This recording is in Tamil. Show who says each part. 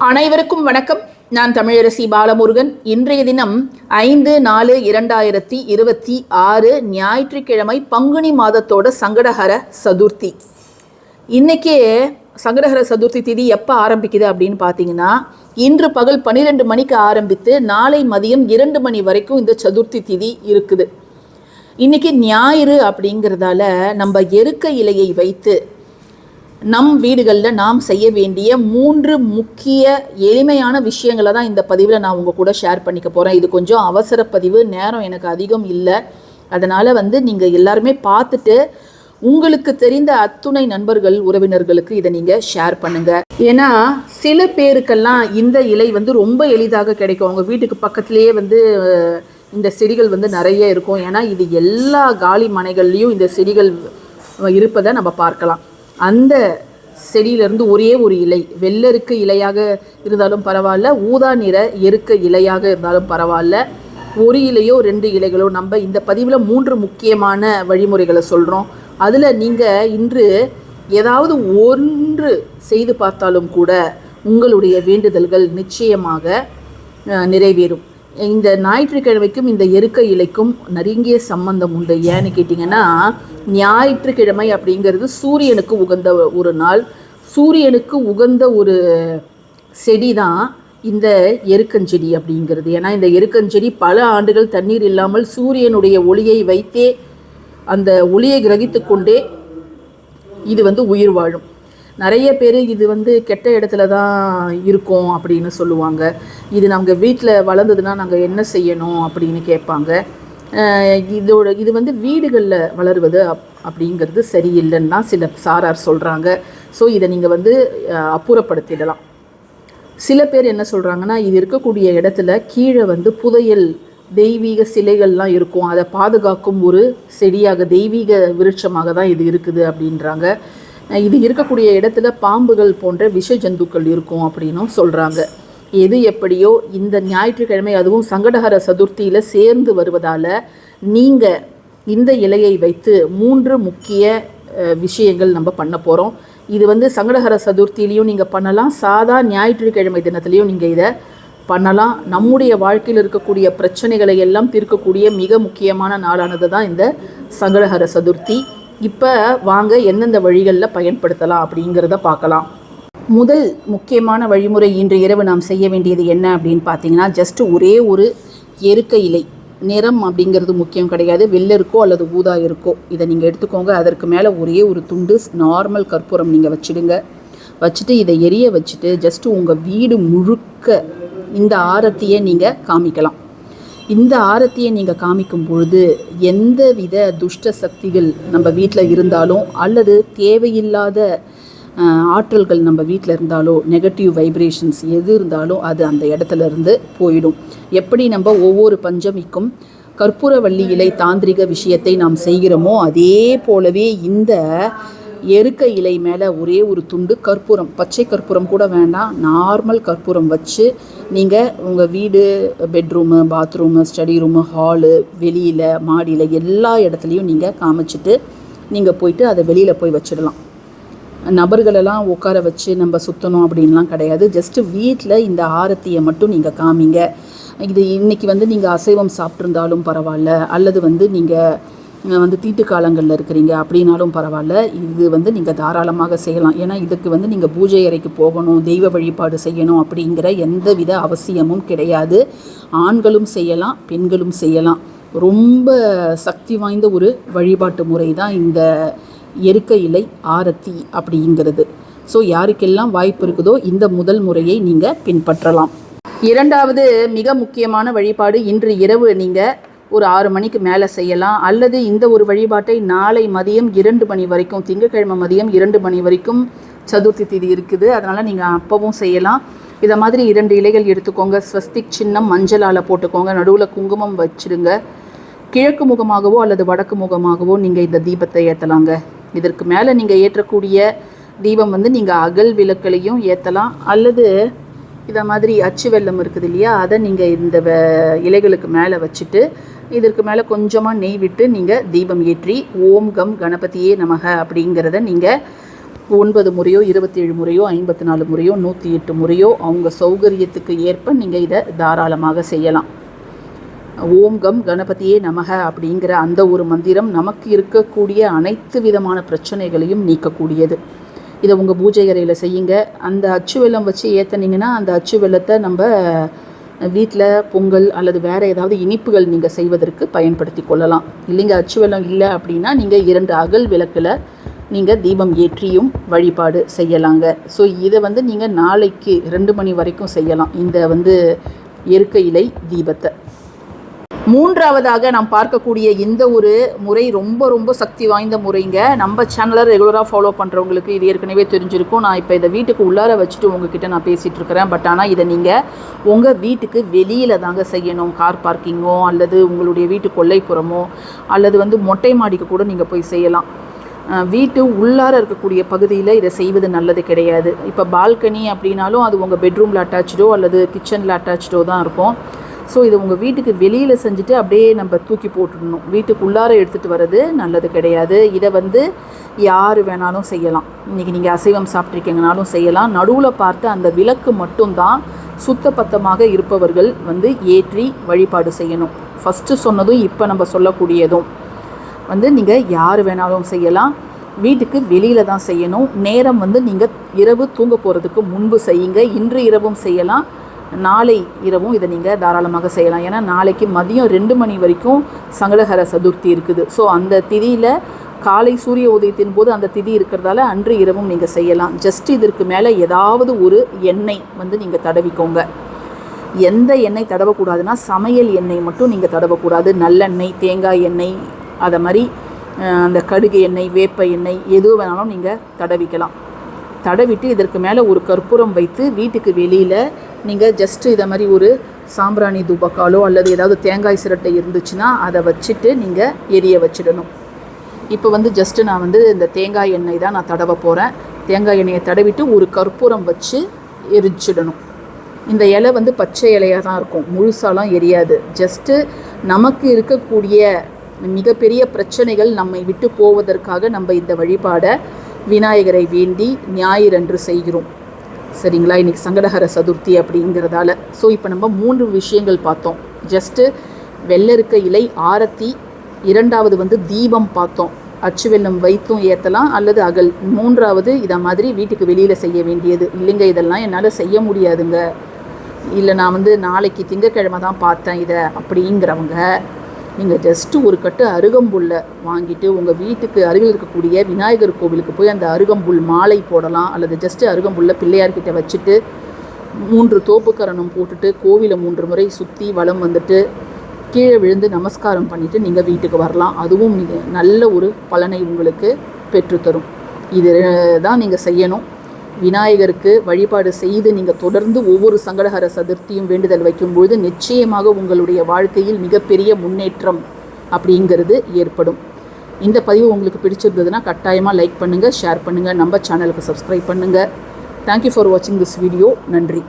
Speaker 1: அனைவருக்கும் வணக்கம். நான் தமிழரசி பாலமுருகன். இன்றைய தினம் 5/4/2026 ஞாயிற்றுக்கிழமை, பங்குனி மாதத்தோட சங்கடஹர சதுர்த்தி. இன்னைக்கே சங்கடஹர சதுர்த்தி திதி எப்போ ஆரம்பிக்குது அப்படின்னு பார்த்தீங்கன்னா, இன்று பகல் 12 மணிக்கு ஆரம்பித்து நாளை மதியம் 2 மணி வரைக்கும் இந்த சதுர்த்தி திதி இருக்குது. இன்னைக்கு ஞாயிறு அப்படிங்கிறதால நம்ம எருக்க இலையை வைத்து நம் வீடுகளில் நாம் செய்ய வேண்டிய 3 முக்கிய எளிமையான விஷயங்களை தான் இந்த பதிவில் நான் உங்கள் கூட ஷேர் பண்ணிக்க போகிறேன். இது கொஞ்சம் அவசர பதிவு, நேரம் எனக்கு அதிகம் இல்லை. அதனால் நீங்கள் எல்லாருமே பார்த்துட்டு உங்களுக்கு தெரிந்த அத்துணை நண்பர்கள் உறவினர்களுக்கு இதை நீங்கள் ஷேர் பண்ணுங்கள். ஏன்னா சில பேருக்கெல்லாம் இந்த இலை ரொம்ப எளிதாக கிடைக்கும். அவங்க வீட்டுக்கு பக்கத்துலேயே இந்த செடிகள் நிறைய இருக்கும். ஏன்னா இது எல்லா காலி மனைகள்லேயும் இந்த செடிகள் இருப்பதை நம்ம பார்க்கலாம். அந்த செடியிலிருந்து ஒரே ஒரு இலை, வெள்ளெருக்கு இலையாக இருந்தாலும் பரவாயில்ல, ஊதா நிற எருக்க இலையாக இருந்தாலும் பரவாயில்ல, ஒரு இலையோ 2 இலைகளோ, நம்ம இந்த பதிவில் 3 முக்கியமான வழிமுறைகளை சொல்கிறோம். அதில் நீங்கள் இன்று ஏதாவது ஒன்று செய்து பார்த்தாலும் கூட உங்களுடைய வேண்டுதல்கள் நிச்சயமாக நிறைவேறும். இந்த ஞாயிற்றுக்கிழமைக்கும் இந்த எருக்க இலைக்கும் நெருங்கிய சம்பந்தம் உண்டு. ஏன்னு கேட்டிங்கன்னா, ஞாயிற்றுக்கிழமை அப்படிங்கிறது சூரியனுக்கு உகந்த ஒரு நாள். சூரியனுக்கு உகந்த ஒரு செடி தான் இந்த எருக்கஞ்செடி அப்படிங்கிறது. ஏன்னா இந்த எருக்கஞ்செடி பல ஆண்டுகள் தண்ணீர் இல்லாமல் சூரியனுடைய ஒளியை வைத்தே, அந்த ஒளியை கிரகித்து கொண்டே இது உயிர் வாழும். நிறைய பேர் இது கெட்ட இடத்துல தான் இருக்கும் அப்படின்னு சொல்லுவாங்க. இது நாங்கள் வீட்டில் வளர்ந்ததுன்னா நாங்கள் என்ன செய்யணும் அப்படின்னு கேட்பாங்க. இது வீடுகளில் வளருவது அப்படிங்கிறது சரியில்லைன்னு தான் சில சாரார் சொல்கிறாங்க. ஸோ இதை நீங்கள் அப்புறப்படுத்திடலாம். சில பேர் என்ன சொல்கிறாங்கன்னா, இது இருக்கக்கூடிய இடத்துல கீழே புதையல் தெய்வீக சிலைகள்லாம் இருக்கும், அதை பாதுகாக்கும் ஒரு செடியாக, தெய்வீக விருட்சமாக தான் இது இருக்குது அப்படின்றாங்க. இது இருக்கக்கூடிய இடத்துல பாம்புகள் போன்ற விஷ ஜந்துக்கள் இருக்கும் அப்படின்னும் சொல்கிறாங்க. எது எப்படியோ இந்த ஞாயிற்றுக்கிழமை, அதுவும் சங்கடஹர சதுர்த்தியில் சேர்ந்து வருவதால் நீங்கள் இந்த இலையை வைத்து 3 முக்கிய விஷயங்கள் நம்ம பண்ண போகிறோம். இது சங்கடஹர சதுர்த்திலையும் நீங்கள் பண்ணலாம், சாதா ஞாயிற்றுக்கிழமை தினத்துலேயும் நீங்கள் இதை பண்ணலாம். நம்முடைய வாழ்க்கையில் இருக்கக்கூடிய பிரச்சனைகளை எல்லாம் தீர்க்கக்கூடிய மிக முக்கியமான நாளானது தான் இந்த சங்கடஹர சதுர்த்தி. இப்போ வாங்க எந்தெந்த வழிகளில் பயன்படுத்தலாம் அப்படிங்கிறத பார்க்கலாம். முதல் முக்கியமான வழிமுறை, இன்று இரவு நாம் செய்ய வேண்டியது என்ன அப்படின்னு பார்த்தீங்கன்னா, ஜஸ்ட் ஒரே ஒரு எருக்க இலை. நிறம் அப்படிங்கிறது முக்கியம் கிடையாது, வெள்ளெருக்கோ அல்லது ஊதா இருக்கோ இதை நீங்கள் எடுத்துக்கோங்க. அதற்கு மேலே ஒரே ஒரு துண்டு நார்மல் கற்பூரம் நீங்கள் வச்சுடுங்க. வச்சுட்டு இதை எரிய வச்சுட்டு ஜஸ்ட்டு உங்கள் வீடு முழுக்க இந்த ஆரத்தியை நீங்கள் காமிக்கலாம். இந்த ஆரத்தியை நீங்கள் காமிக்கும் பொழுது எந்தவித துஷ்ட சக்திகள் நம்ம வீட்டில் இருந்தாலும், அல்லது தேவையில்லாத ஆற்றல்கள் நம்ம வீட்டில் இருந்தாலோ, நெகட்டிவ் வைப்ரேஷன்ஸ் எது இருந்தாலும் அது அந்த இடத்துல இருந்து போயிடும். எப்படி நம்ம ஒவ்வொரு பஞ்சமிக்கும் கற்பூரவள்ளி இலை தாந்திரிக விஷயத்தை நாம் செய்கிறோமோ, அதே போலவே இந்த எருக்க இலை மேலே ஒரே ஒரு துண்டு கற்பூரம், பச்சை கற்பூரம் கூட வேண்டாம், நார்மல் கற்பூரம் வச்சு நீங்கள் உங்கள் வீடு, bedroom, bathroom, study room, hall, வெளியில், மாடியில் எல்லா இடத்துலையும் நீங்கள் காமிச்சிட்டு நீங்கள் போயிட்டு அதை வெளியில் போய் வச்சிடலாம். நபர்களெல்லாம் உட்கார வச்சு நம்ம சுற்றணும் அப்படின்லாம் கிடையாது. ஜஸ்ட்டு வீட்டில் இந்த ஆரத்தியை மட்டும் நீங்கள் காமிங்க. இது இன்றைக்கி நீங்கள் அசைவம் சாப்பிட்ருந்தாலும் பரவாயில்ல, அல்லது நீங்கள் தீட்டு காலங்களில் இருக்கிறீங்க அப்படின்னாலும் பரவாயில்ல, இது நீங்கள் தாராளமாக செய்யலாம். ஏன்னா இதுக்கு நீங்கள் பூஜை அறைக்கு போகணும், தெய்வ வழிபாடு செய்யணும் அப்படிங்கிற எந்தவித அவசியமும் கிடையாது. ஆண்களும் செய்யலாம், பெண்களும் செய்யலாம். ரொம்ப சக்தி வாய்ந்த ஒரு வழிபாட்டு முறை தான் இந்த எருக்க இலை ஆரத்தி அப்படிங்கிறது. ஸோ யாருக்கெல்லாம் வாய்ப்பு இருக்குதோ இந்த முதல் முறையை நீங்கள் பின்பற்றலாம். இரண்டாவது மிக முக்கியமான வழிபாடு, இன்று இரவு நீங்கள் ஒரு 6 மணிக்கு மேலே செய்யலாம். அல்லது இந்த ஒரு வழிபாட்டை நாளை மதியம் 2 மணி வரைக்கும், திங்கட்கிழமை மதியம் 2 மணி வரைக்கும் சதுர்த்தி திதி இருக்குது. அதனால் நீங்கள் அப்பவும் செய்யலாம். இதை மாதிரி 2 இலைகள் எடுத்துக்கோங்க. ஸ்வஸ்திக் சின்னம் மஞ்சளால் போட்டுக்கோங்க. நடுவில் குங்குமம் வச்சுடுங்க. கிழக்கு முகமாகவோ அல்லது வடக்கு முகமாகவோ நீங்கள் இந்த தீபத்தை ஏற்றலாங்க. இதற்கு மேலே நீங்கள் ஏற்றக்கூடிய தீபம் நீங்கள் அகல் விளக்குலையும் ஏற்றலாம். அல்லது இதை மாதிரி அச்சு வெல்லம் இருக்குது இல்லையா, அதை நீங்கள் இந்த இலைகளுக்கு மேலே வச்சுட்டு இதற்கு மேலே கொஞ்சமாக நெய் விட்டு நீங்கள் தீபம் ஏற்றி ஓம் கம் கணபதியே நமக அப்படிங்கிறத நீங்கள் 9 முறையோ 27 முறையோ 54 முறையோ 108 முறையோ அவங்க சௌகரியத்துக்கு ஏற்ப நீங்கள் இதை தாராளமாக செய்யலாம். ஓம் கம் கணபதியே நமக அப்படிங்கிற அந்த ஒரு மந்திரம் நமக்கு இருக்கக்கூடிய அனைத்து விதமான பிரச்சனைகளையும் நீக்கக்கூடியது. இதை உங்கள் பூஜை அறையில் செய்யுங்க. அந்த அச்சு வெல்லம் வச்சு ஏற்றினீங்கன்னா அந்த அச்சு வெல்லத்தை நம்ம வீட்டில் பொங்கல் அல்லது வேறு ஏதாவது இனிப்புகள் நீங்கள் செய்வதற்கு பயன்படுத்தி கொள்ளலாம். இல்லைங்க அச்சு வெல்லம் இல்லை அப்படின்னா நீங்கள் 2 அகல் விளக்கில் நீங்கள் தீபம் ஏற்றியும் வழிபாடு செய்யலாங்க. ஸோ இதை நீங்கள் நாளைக்கு 2 மணி வரைக்கும் செய்யலாம், இந்த எருக்க இலை தீபத்தை. 3ஆவதாக நாம் பார்க்கக்கூடிய இந்த ஒரு முறை ரொம்ப ரொம்ப சக்தி வாய்ந்த முறைங்க. நம்ம சேனலை ரெகுலராக ஃபாலோ பண்ணுறவங்களுக்கு இது ஏற்கனவே தெரிஞ்சிருக்கும். நான் இப்போ இதை வீட்டுக்கு உள்ளார வச்சுட்டு உங்ககிட்ட நான் பேசிகிட்டு இருக்கிறேன். பட் ஆனால் இதை நீங்கள் உங்கள் வீட்டுக்கு வெளியில் தாங்க செய்யணும். கார் பார்க்கிங்கோ அல்லது உங்களுடைய வீட்டு கொல்லைப்புறமோ அல்லது மொட்டை மாடிக்கு கூட நீங்கள் போய் செய்யலாம். வீட்டு உள்ளார இருக்கக்கூடிய பகுதியில் இதை செய்வது நல்லது கிடையாது. இப்போ பால்கனி அப்படின்னாலும் அது உங்கள் பெட்ரூமில் அட்டாச்சோ அல்லது கிச்சனில் அட்டாச்சோ தான் இருக்கும். ஸோ இதை உங்கள் வீட்டுக்கு வெளியில் செஞ்சுட்டு அப்படியே நம்ம தூக்கி போட்டுடணும். வீட்டுக்கு உள்ளார எடுத்துகிட்டு வர்றது நல்லது கிடையாது. இதை யார் வேணாலும் செய்யலாம். இன்றைக்கி நீங்கள் அசைவம் சாப்பிட்ருக்கீங்கனாலும் செய்யலாம். நடுவில் பார்த்து அந்த விளக்கு மட்டும்தான் சுத்தபத்தமாக இருப்பவர்கள் ஏற்றி வழிபாடு செய்யணும். ஃபஸ்ட்டு சொன்னதும் இப்போ நம்ம சொல்லக்கூடியதும் நீங்கள் யார் வேணாலும் செய்யலாம். வீட்டுக்கு வெளியில் தான் செய்யணும். நேரம் நீங்கள் இரவு தூங்க போகிறதுக்கு முன்பு செய்யுங்க. இன்று இரவும் செய்யலாம், நாளை இரவும் இதை நீங்கள் தாராளமாக செய்யலாம். ஏன்னா நாளைக்கு மதியம் 2 மணி வரைக்கும் சங்கடஹர சதுர்த்தி இருக்குது. ஸோ அந்த திதியில் காலை சூரிய உதயத்தின் போது அந்த திதி இருக்கிறதால அன்று இரவும் நீங்கள் செய்யலாம். ஜஸ்ட் இதற்கு மேலே ஏதாவது ஒரு எண்ணெய் நீங்கள் தடவிக்கோங்க. எந்த எண்ணெய் தடவக்கூடாதுன்னா சமையல் எண்ணெய் மட்டும் நீங்கள் தடவக்கூடாது. நல்லெண்ணெய், தேங்காய் எண்ணெய், அதை மாதிரி அந்த கடுகு எண்ணெய், வேப்ப எண்ணெய் எது வேணாலும் நீங்கள் தடவிக்கலாம். தடவிட்டு இதற்கு மேலே ஒரு கற்பூரம் வைத்து வீட்டுக்கு வெளியில் நீங்கள் ஜஸ்ட்டு இதை மாதிரி ஒரு சாம்பிராணி தூபக்காலோ அல்லது ஏதாவது தேங்காய் சிரட்டை இருந்துச்சுன்னா அதை வச்சுட்டு நீங்கள் எரிய வச்சிடணும். இப்போ ஜஸ்ட்டு நான் இந்த தேங்காய் எண்ணெய் தான் நான் தடவ போகிறேன். தேங்காய் எண்ணெயை தடவிட்டு ஒரு கற்பூரம் வச்சு எரிச்சிடணும். இந்த இலை பச்சை இலையாக தான் இருக்கும், முழுசாலாம் எரியாது. ஜஸ்ட்டு நமக்கு இருக்கக்கூடிய மிகப்பெரிய பிரச்சனைகள் நம்மை விட்டு போவதற்காக நம்ம இந்த வழிபாடை விநாயகரை வேண்டி ஞாயிறன்று செய்கிறோம். சரிங்களா? இன்றைக்கி சங்கடஹர சதுர்த்தி அப்படிங்கிறதால. ஸோ இப்போ நம்ம 3 விஷயங்கள் பார்த்தோம். ஜஸ்ட்டு வெள்ளருக்க இலை ஆரத்தி, 2வது தீபம் பார்த்தோம். அச்சு வெல்லம் வைத்தும் ஏற்றலாம் அல்லது அகல். 3வது இதை மாதிரி வீட்டுக்கு வெளியில் செய்ய வேண்டியது. இல்லைங்க இதெல்லாம் என்னால் செய்ய முடியாதுங்க, இல்லை நான் நாளைக்கு திங்கக்கிழமை தான் பார்த்தேன் இதை அப்படிங்கிறவங்க நீங்கள் ஜஸ்ட்டு ஒரு கட்டு அருகம்புல்லை வாங்கிட்டு உங்கள் வீட்டுக்கு அருகில் இருக்கக்கூடிய விநாயகர் கோவிலுக்கு போய் அந்த அருகம்புல் மாலை போடலாம். அல்லது ஜஸ்ட்டு அருகம்புல்லை பிள்ளையார்கிட்ட வச்சுட்டு 3 தோப்புக்கரணம் போட்டுட்டு கோவிலை 3 முறை சுற்றி வலம் கீழே விழுந்து நமஸ்காரம் பண்ணிவிட்டு நீங்கள் வீட்டுக்கு வரலாம். அதுவும் மிக நல்ல ஒரு பலனை உங்களுக்கு பெற்றுத்தரும். இது தான் நீங்கள் செய்யணும். விநாயகருக்கு வழிபாடு செய்து நீங்கள் தொடர்ந்து ஒவ்வொரு சங்கடஹர சதுர்த்தியும் வேண்டுதல் வைக்கும்பொழுது நிச்சயமாக உங்களுடைய வாழ்க்கையில் மிகப்பெரிய முன்னேற்றம் அப்படிங்கிறது ஏற்படும். இந்த பதிவு உங்களுக்கு பிடிச்சிருந்ததுன்னா கட்டாயமாக லைக் பண்ணுங்கள், ஷேர் பண்ணுங்கள், நம்ம சேனலுக்கு சப்ஸ்கிரைப் பண்ணுங்கள். தேங்க்யூ ஃபார் வாட்சிங் திஸ் வீடியோ. நன்றி.